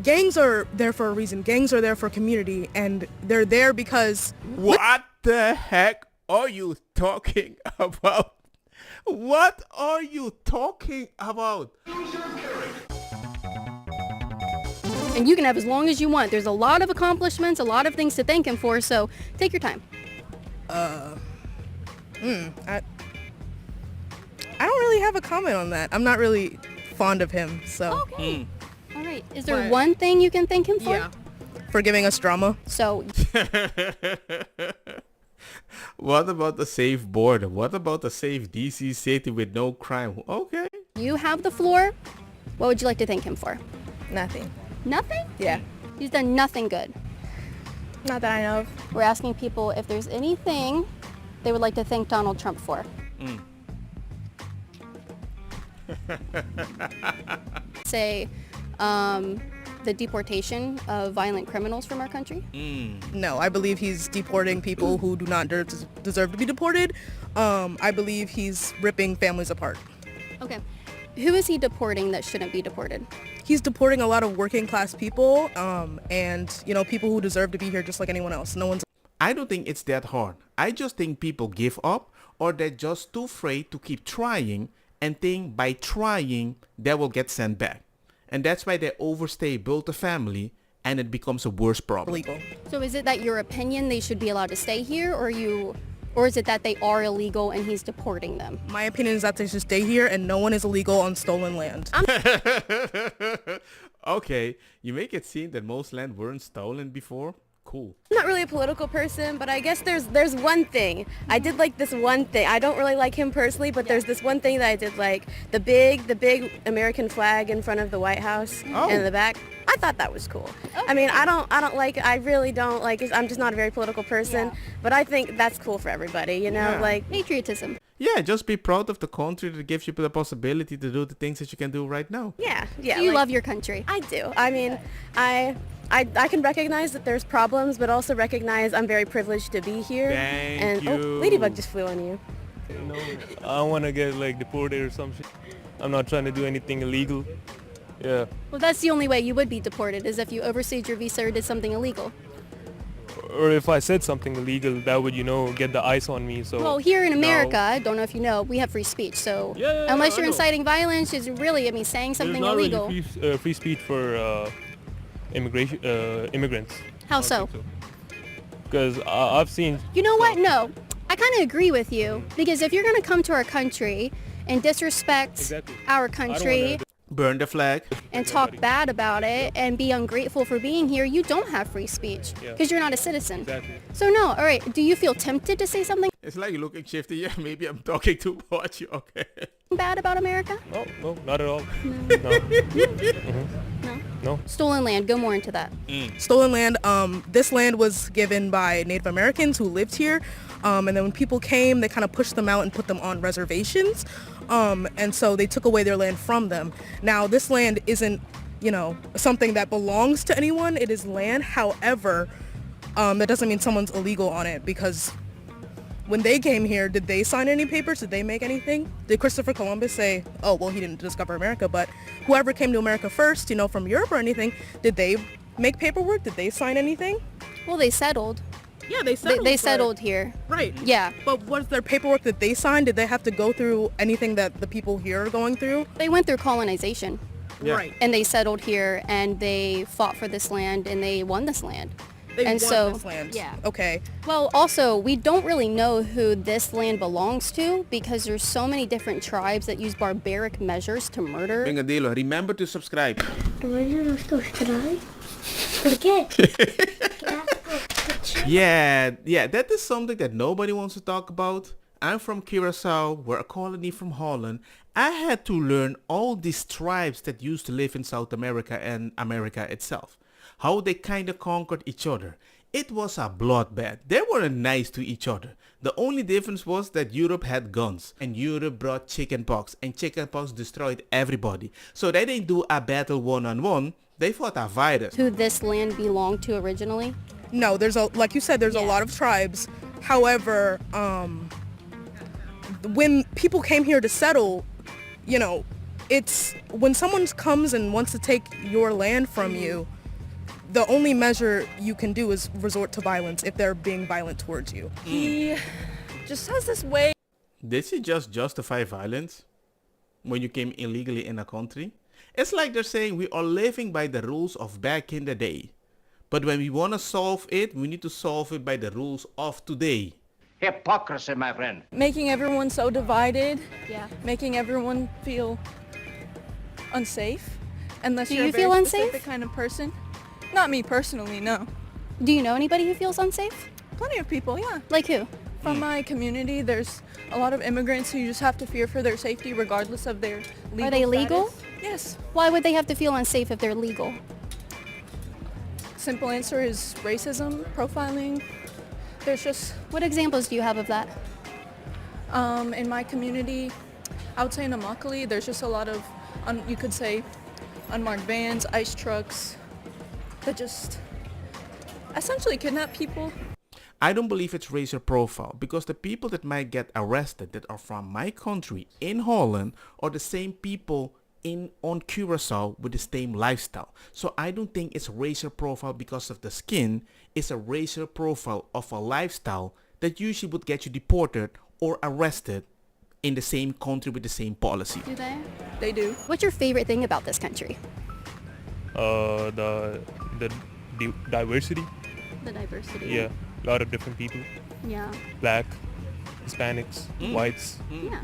gangs are there for a reason. Gangs are there for community, and they're there because... What the heck are you talking about? What are you talking about? And you can have as long as you want. There's a lot of accomplishments, a lot of things to thank him for, so take your time. I don't really have a comment on that. I'm not really fond of him, so... Okay. All right. Is there one thing you can thank him for? Yeah. For giving us drama. So... What about the safe border? What about the safe DC city with no crime? Okay. You have the floor. What would you like to thank him for? Nothing. Nothing? Yeah. He's done nothing good. Not that I know of. We're asking people if there's anything they would like to thank Donald Trump for. Say, the deportation of violent criminals from our country? No, I believe he's deporting people who do not deserve to be deported. I believe he's ripping families apart. Okay. Who is he deporting that shouldn't be deported? He's deporting a lot of working class people, and, people who deserve to be here just like anyone else. No one's... I don't think it's that hard. I just think people give up, or they're just too afraid to keep trying and think by trying they will get sent back. And that's why they overstay, build a family, and it becomes a worse problem. Illegal. So is it that your opinion they should be allowed to stay here, or is it that they are illegal and he's deporting them? My opinion is that they should stay here, and no one is illegal on stolen land. Okay, you make it seem that most land weren't stolen before. Cool. I'm not really a political person, but I guess there's one thing. I did like this one thing. I don't really like him personally, but there's this one thing that I did like. The big American flag in front of the White House in the back. I thought that was cool. Okay. I mean, I really don't like it. I'm just not a very political person, but I think that's cool for everybody, like patriotism. Yeah, just be proud of the country that gives you the possibility to do the things that you can do right now. Yeah. So you love your country. I do. I mean, I can recognize that there's problems, but also recognize I'm very privileged to be here. Thank you. Oh, Ladybug just flew on you. I don't want to get deported or some shit. I'm not trying to do anything illegal. Yeah. Well, that's the only way you would be deported, is if you overstayed your visa or did something illegal. Or if I said something illegal, that would, get the ice on me. So. Well, here in America, I don't know if you know, we have free speech. So unless you're inciting violence, is really, saying something There's not illegal. Really free speech for immigrants. How so? Because I've seen... You know what? No. I kind of agree with you. Because if you're going to come to our country and disrespect our country... Burn the flag. And talk bad about it and be ungrateful for being here, you don't have free speech because you're not a citizen. Exactly. So no, all right, do you feel tempted to say something It's like you're looking shifty. Yeah, maybe I'm talking too much. Okay. bad about America? No, not at all. No. No. Stolen land, go more into that. Stolen land, this land was given by Native Americans who lived here. And then when people came, they kind of pushed them out and put them on reservations. And so they took away their land from them. Now, this land isn't, something that belongs to anyone. It is land. However, that doesn't mean someone's illegal on it, because when they came here, did they sign any papers? Did they make anything? Did Christopher Columbus say, oh, well, he didn't discover America, but whoever came to America first, from Europe or anything, did they make paperwork? Did they sign anything? Well, they settled. Yeah, they settled. They settled here. Right. Yeah. But was there paperwork that they signed? Did they have to go through anything that the people here are going through? They went through colonization. Yeah. Right. And they settled here and they fought for this land and they won this land. They and won so, this land. Yeah. Okay. Well, also, we don't really know who this land belongs to because there's so many different tribes that use barbaric measures to murder. Vengadilo, remember to subscribe. ¿Por qué? Yeah, that is something that nobody wants to talk about. I'm from Curacao, we're a colony from Holland. I had to learn all these tribes that used to live in South America and America itself. How they kind of conquered each other. It was a bloodbath. They weren't nice to each other. The only difference was that Europe had guns and Europe brought chickenpox and chickenpox destroyed everybody. So they didn't do a battle one-on-one. They fought a virus. Who this land belonged to originally? No, like you said, there's a lot of tribes. However, when people came here to settle, it's when someone comes and wants to take your land from you, the only measure you can do is resort to violence if they're being violent towards you. He just has this way. Did she just justify violence when you came illegally in a country? It's like they're saying we are living by the rules of back in the day. But when we want to solve it, we need to solve it by the rules of today. Hypocrisy, my friend. Making everyone so divided, Yeah. making everyone feel unsafe, unless Do you're you a very feel specific unsafe? kind of person. Not me personally, no. Do you know anybody who feels unsafe? Plenty of people, yeah. Like who? From my community, there's a lot of immigrants who just have to fear for their safety regardless of their legal Are they legal? status. Yes. Why would they have to feel unsafe if they're legal? Simple answer is racism, profiling. There's just, What examples do you have of that? in my community, I would say in Immokalee, there's just a lot of, you could say, unmarked vans, ice trucks, that just essentially kidnap people. I don't believe it's racial profile because the people that might get arrested that are from my country in Holland are the same people on Curacao with the same lifestyle. So I don't think it's racial profile because of the skin. It's a racial profile of a lifestyle that usually would get you deported or arrested in the same country with the same policy. Do they? They do. What's your favorite thing about this country? The diversity. The diversity. Yeah, a lot of different people. Yeah. Black, Hispanics, whites, Yeah.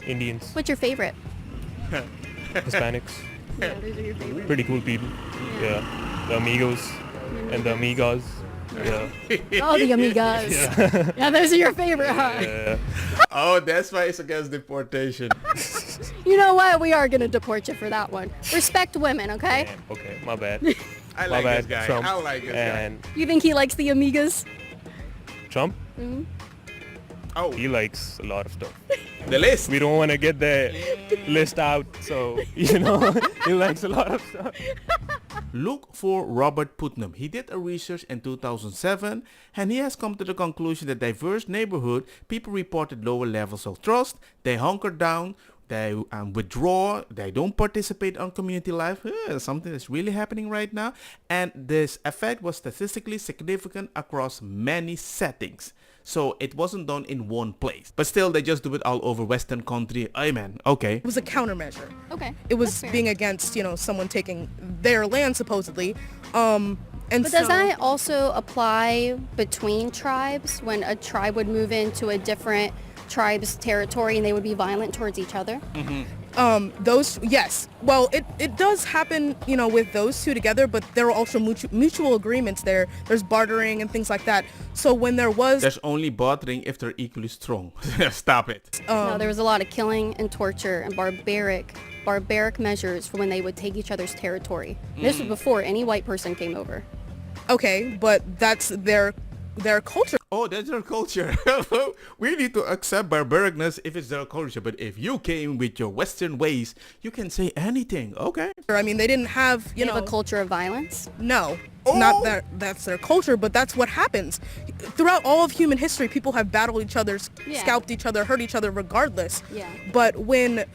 Indians, What's your favorite? Hispanics. Yeah, those are your favorite. Pretty cool people. Yeah, the amigos and the amigas. Yeah. Oh, the amigas. Yeah, those are your favorite, huh? Yeah. Oh, that's why it's against deportation. You know what? We are going to deport you for that one. Respect women, okay? Damn, okay, my bad. I My like bad. this guy. Trump. I like this guy. And You think he likes the amigas? Trump, Oh, he likes a lot of stuff. the list. We don't want to get the list out, so you know, he likes a lot of stuff. Look for Robert Putnam. He did a research in 2007 and he has come to the conclusion that diverse neighborhood, people reported lower levels of trust, they hunker down, they withdraw, they don't participate on community life, something that's really happening right now, and this effect was statistically significant across many settings. So it wasn't done in one place. But still, they just do it all over Western country. Amen. Okay. It was a countermeasure. Okay. It was that's fair. being against, someone taking their land supposedly. And But does that also apply between tribes when a tribe would move into a different tribe's territory and they would be violent towards each other? those, yes. Well, it does happen, with those two together, but there are also mutual agreements there. There's bartering and things like that. So when there was... There's only bartering if they're equally strong. Stop it. No, there was a lot of killing and torture and barbaric measures for when they would take each other's territory. This was before any white person came over. Okay, but that's their culture. Oh, that's their culture. We need to accept barbaricness if it's their culture. But if you came with your Western ways, you can say anything. Okay. I mean, they didn't have, They have a culture of violence. No, not that's their culture, but that's what happens. Throughout all of human history, people have battled each other, Yeah. scalped each other, hurt each other regardless. Yeah. But when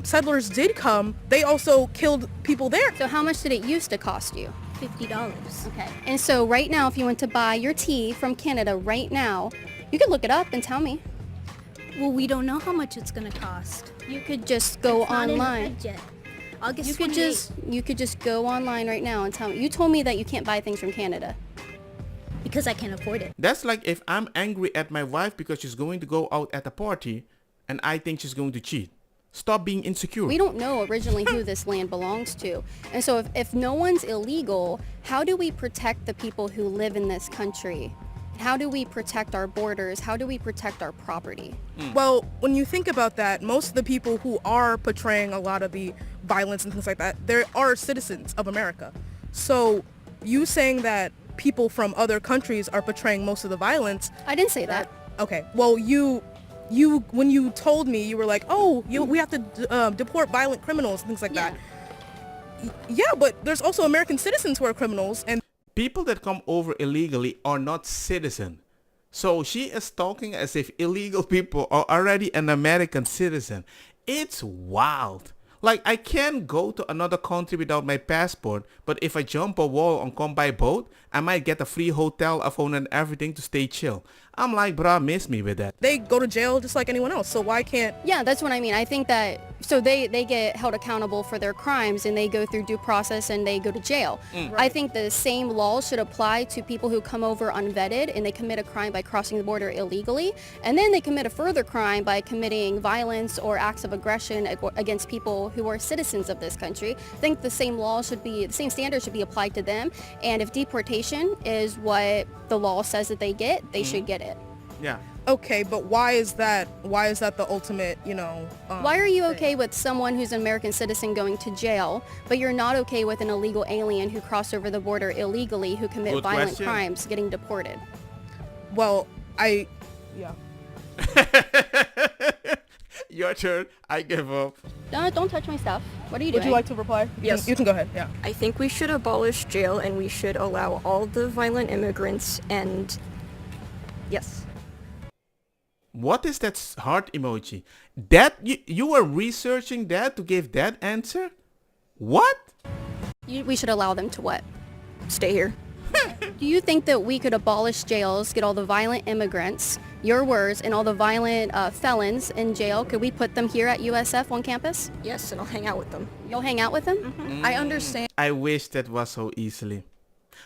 settlers did come, they also killed people there. So how much did it used to cost you? $50. Okay. And so right now, if you went to buy your tea from Canada right now, you could look it up and tell me. Well, we don't know how much it's gonna cost. You could just go It's not in the online. budget. August You could 28th, you could just go online right now and tell me. You told me that you can't buy things from Canada. because I can't afford it. That's like if I'm angry at my wife because she's going to go out at a party and I think she's going to cheat. Stop being insecure. We don't know originally who this land belongs to. And so if no one's illegal, how do we protect the people who live in this country? How do we protect our borders? How do we protect our property? Well, when you think about that, most of the people who are portraying a lot of the violence and things like that, they are citizens of America. So you saying that people from other countries are portraying most of the violence, I didn't say that. okay, well, you when you told me, you were like, oh, we have to deport violent criminals and things like that. Yeah, but there's also American citizens who are criminals, and People that come over illegally are not citizen. So she is talking as if illegal people are already an American citizen. It's wild. Like, I can't go to another country without my passport, but if I jump a wall and come by boat, I might get a free hotel, a phone and everything to stay chill. I'm like, bruh, miss me with that. They go to jail just like anyone else, so why can't... Yeah, that's what I mean. I think that, so they get held accountable for their crimes and they go through due process and they go to jail. I think the same law should apply to people who come over unvetted and they commit a crime by crossing the border illegally, and then they commit a further crime by committing violence or acts of aggression against people who are citizens of this country. I think the same standards should be applied to them, and if deportation is what the law says that they get, they should get it. Yeah. Okay, but why is that the ultimate, Why are you okay with someone who's an American citizen going to jail, but you're not okay with an illegal alien who crossed over the border illegally, who commit Good violent question. crimes, getting deported? Well, yeah. Your turn. I give up. Don't touch my stuff. What are you doing? Would you like to reply? Yes. You can go ahead, yeah. I think we should abolish jail and we should allow all the violent immigrants and... Yes. What is that heart emoji? That you were researching that to give that answer? What? We should allow them to what? Stay here. Do you think that we could abolish jails, get all the violent immigrants, your words, and all the violent felons in jail? Could we put them here at USF on campus? Yes, and I'll hang out with them. You'll hang out with them? I understand. I wish that was so easily.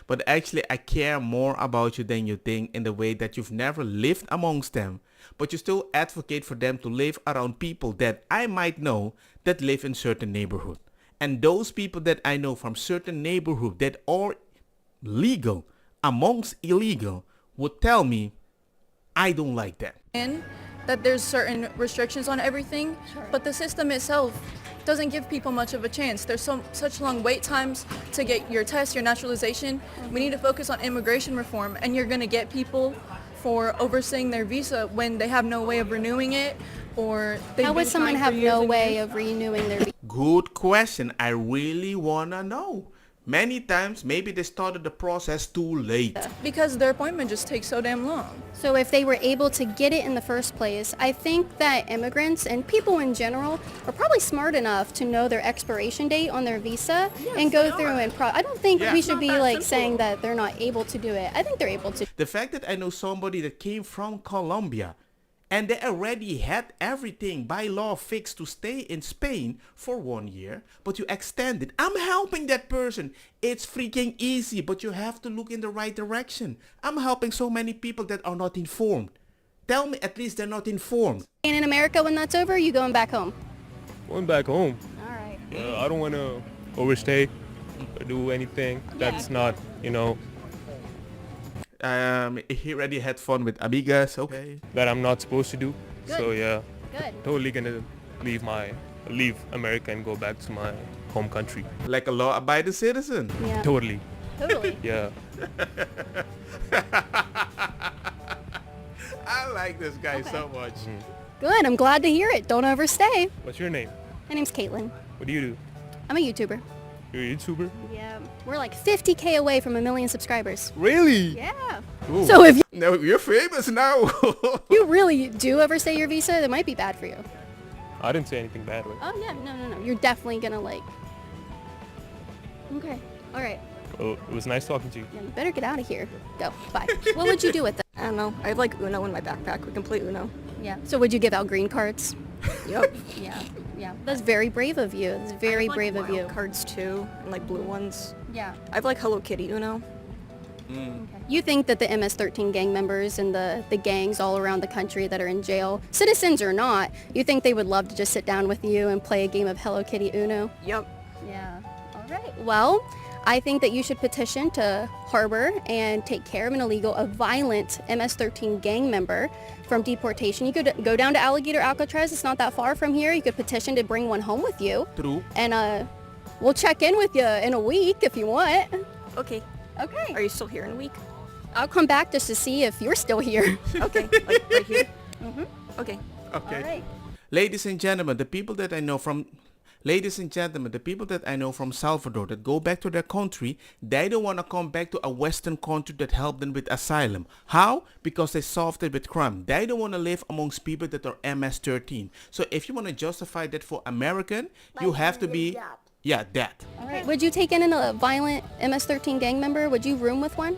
But actually, I care more about you than you think, in the way that you've never lived amongst them, but you still advocate for them to live around people that I might know that live in certain neighborhood. And those people that I know from certain neighborhood that are legal amongst illegal would tell me, I don't like that. And that there's certain restrictions on everything, but the system itself doesn't give people much of a chance. There's such long wait times to get your test, your naturalization. We need to focus on immigration reform, and you're going to get people for overstaying their visa when they have no way of renewing it, or How would someone have no way of renewing their visa? Good question. I really wanna know. Many times, maybe they started the process too late. Because their appointment just takes so damn long. So if they were able to get it in the first place, I think that immigrants and people in general are probably smart enough to know their expiration date on their visa and go through and I don't think we should be like saying that they're not able to do it. I think they're able to. The fact that I know somebody that came from Colombia and they already had everything by law fixed to stay in Spain for 1 year, but you extend it. I'm helping that person. It's freaking easy, but you have to look in the right direction. I'm helping so many people that are not informed. Tell me at least they're not informed. And in America, when that's over, you going back home? Going back home. All right. I don't want to overstay or do anything that's not, He already had fun with amigas, okay. that I'm not supposed to do. Good. So yeah, Good. totally gonna leave America and go back to my home country. Like a law-abiding citizen. Yeah. Totally. Totally. Yeah. I like this guy so much. Good. I'm glad to hear it. Don't overstay. What's your name? My name's Caitlin. What do you do? I'm a YouTuber. You're a YouTuber? Yeah. We're like 50K away from 1 million subscribers. Really? Yeah. Ooh. So if No, you're famous now. you really do overstay your visa, that might be bad for you. I didn't say anything bad. Right? Oh yeah, no. You're definitely gonna Okay. All right. Well, it was nice talking to you. Yeah, you better get out of here. Go. Bye. What would you do with them? I don't know. I have like Uno in my backpack. We can play Uno. Yeah. So would you give out green cards? Yep. Yeah. Yeah. That's very brave of you. That's very brave of you. Cards too, and like blue ones. Yeah. I have like Hello Kitty Uno. You think that the MS-13 gang members and the gangs all around the country that are in jail, citizens or not, you think they would love to just sit down with you and play a game of Hello Kitty Uno? Yep. Yeah. All right. Well, I think that you should petition to harbor and take care of a violent MS-13 gang member from deportation. You could go down to Alligator Alcatraz. It's not that far from here. You could petition to bring one home with you. True. And we'll check in with you in a week if you want. Okay. Okay. Are you still here in a week? I'll come back just to see if you're still here. Okay. Like right here? Okay. Okay. All right. Ladies and gentlemen, the people that I know from Ladies and gentlemen, the people that I know from Salvador that go back to their country, they don't want to come back to a Western country that helped them with asylum. How? Because they solved it with crime. They don't want to live amongst people that are MS-13. So if you want to justify that for American, you have to be... Yeah, that. All right. Would you take in a violent MS-13 gang member? Would you room with one?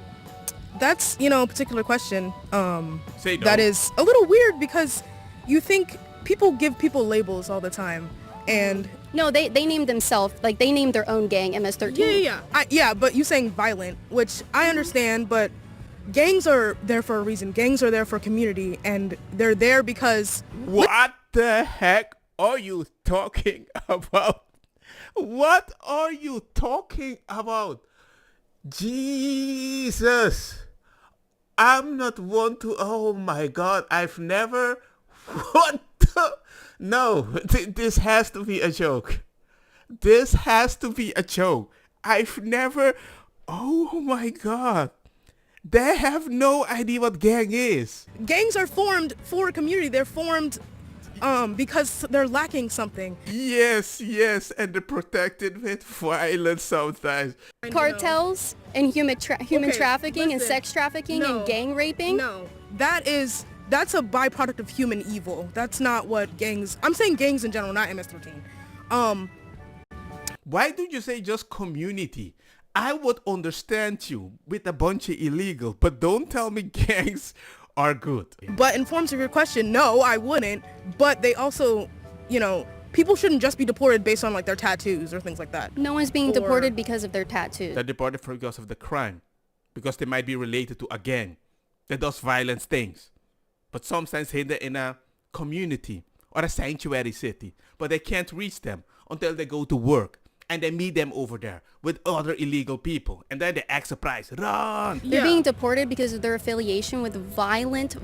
That's, a particular question. Say no. That is a little weird because you think people give people labels all the time. And no, they named themselves, like they named their own gang MS-13. Yeah, but you saying violent, which I understand, but gangs are there for a reason. Gangs are there for community, and they're there because... What the heck are you talking about? What are you talking about? Jesus. I'm not one to... Oh my God, I've never... What the... No, this has to be a joke. This has to be a joke. I've never... Oh my God. They have no idea what gang is. Gangs are formed for a community. They're formed because they're lacking something. Yes, and they're protected with violence sometimes. Cartels and human trafficking and sex trafficking and gang raping. No, that's a byproduct of human evil. That's not what gangs... I'm saying gangs in general, not MS-13. Why don't you say just community? I would understand you with a bunch of illegal, but don't tell me gangs are good. But in forms of your question, no, I wouldn't. But they also, people shouldn't just be deported based on like their tattoos or things like that. No one's being deported because of their tattoos. They're deported because of the crime. Because they might be related to a gang that does violent things. But sometimes they're in a community or a sanctuary city. But they can't reach them until they go to work. And they meet them over there with other illegal people. And then they act surprised. Run! They're being deported because of their affiliation with violent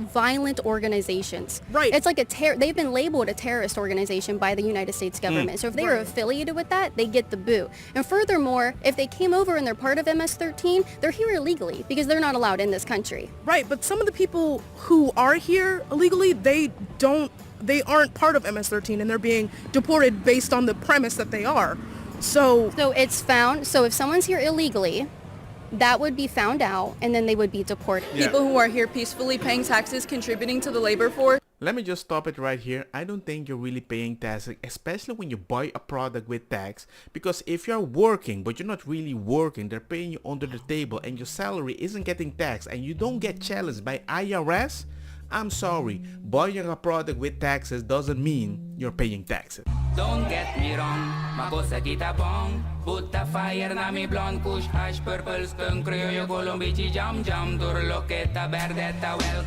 organizations. Right. It's like they've been labeled a terrorist organization by the United States government. So if they are affiliated with that, they get the boot. And furthermore, if they came over and they're part of MS-13, they're here illegally because they're not allowed in this country. Right, but some of the people who are here illegally, they aren't part of MS-13 and they're being deported based on the premise that they are. So it's found, so if someone's here illegally, that would be found out and then they would be deported. Yeah. People who are here peacefully paying taxes, contributing to the labor force. Let me just stop it right here. I don't think you're really paying taxes, especially when you buy a product with tax. Because if you're working, but you're not really working, they're paying you under the table and your salary isn't getting taxed and you don't get challenged by IRS, I'm sorry, buying a product with taxes doesn't mean you're paying taxes. Don't get me wrong, makosa kita bong. Put the fire na mi blonde kush hash purple skunk creole colombici jam jam. Dur loqueta verdeta welcome.